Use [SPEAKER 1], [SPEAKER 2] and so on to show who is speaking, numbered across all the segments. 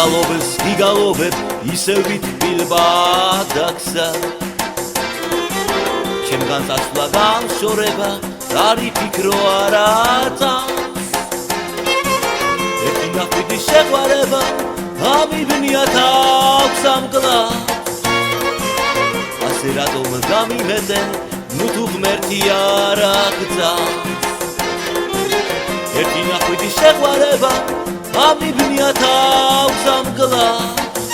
[SPEAKER 1] გიგალობებ ისევ ვითბილბადაგსა ჩემგან წასვლა გამშორება არი ფიქრო არა წამს ერთი ნახვიდი შეყვარება ამიბნია თავს ამკლავს ასე რატომ გამიმეტე ნუ თუ ღმერთი არ აგწამს ერთი ნახვიდი შეყვარება ამიბნია თავს ამკლავს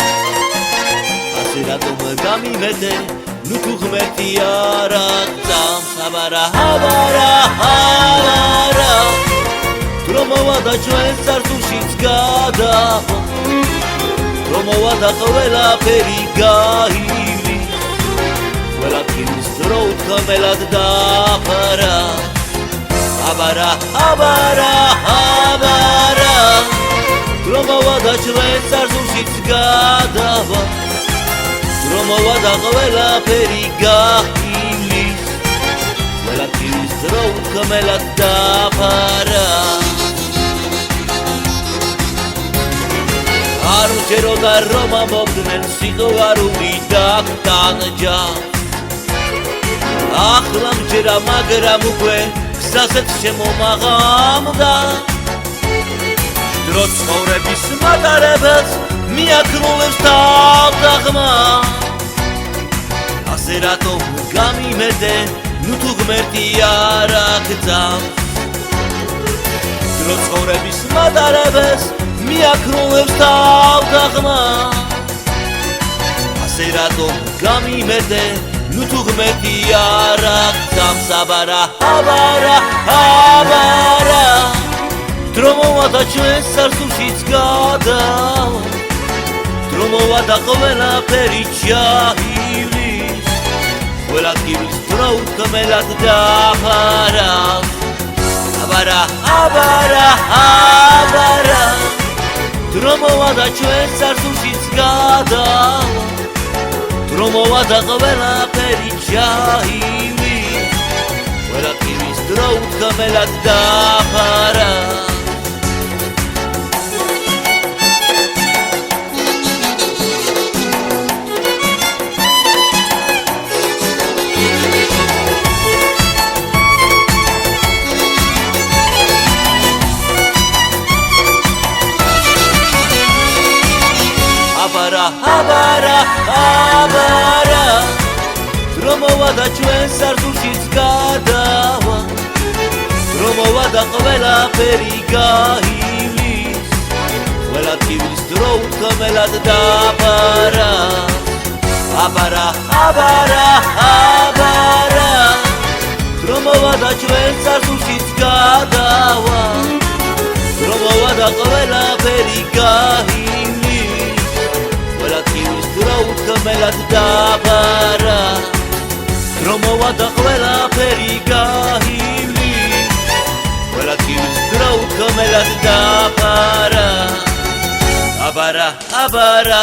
[SPEAKER 1] ასე რატომ გამიმეტე ნუ თუ ღმერთი არ აგწამს აბარა რომ მოვადა ჩვენ წარსულშიც გადავა რომ მოვადა ყველაფერი გაივლის ყველაფრის დრო უთქმელად დაფარა აბარა რომ მოვადა ჩვენ წარსულშიც გადავა რომ მოვადა ყველაფერი გაივლის ყველაფრის დრო უთქმელად დაფარა არ უჯეროდა რომ ამობდნენ სიყვარული დაგტანჯავს ახლა მჯერა მაგრამ უკვე გზაზეც შემომაღამდა დრო ცხოვრების მატარებელს მიაქრულებს თავდაღმა ასე რატომ გამიმეტე ნუ თუ ღმერთი არ აგწამს დრო ცხოვრების მატარებელს მიაქრულებს თავდაღმა ასე რატომ გამიმეტე ნუ თუ ღმერთი არ აგწამს აბარა დრო მოვადა ჩვენ წარსულშიც გადავა დრო მოვადა ყველაფერი ჩაივლის ყველაფრის დრო უთქმელად დაფარა აბარა დრო მოვადა ჩვენ წარსულშიც გადავა დრო მოვადა ყველაფერი ჩაივლის ყველაფრის დრო უთქმელად დაფარა დრო მოვადა ჩვენ წარსულშიც გადავა დრო მოვადა ყველაფერი გაივლის ყველაფრის დრო უთქმელად დაფარა აბარა დრო მოვადა ჩვენ წარსულშიც გადავა დრო მოვადა ყველაფერი გაივლის ყველაფრის დრო უთქმელად დაფარა დრო მოვადა ყველაფერი გაივლის ყველაფრის დრო უთქმელად დაფარა აბარა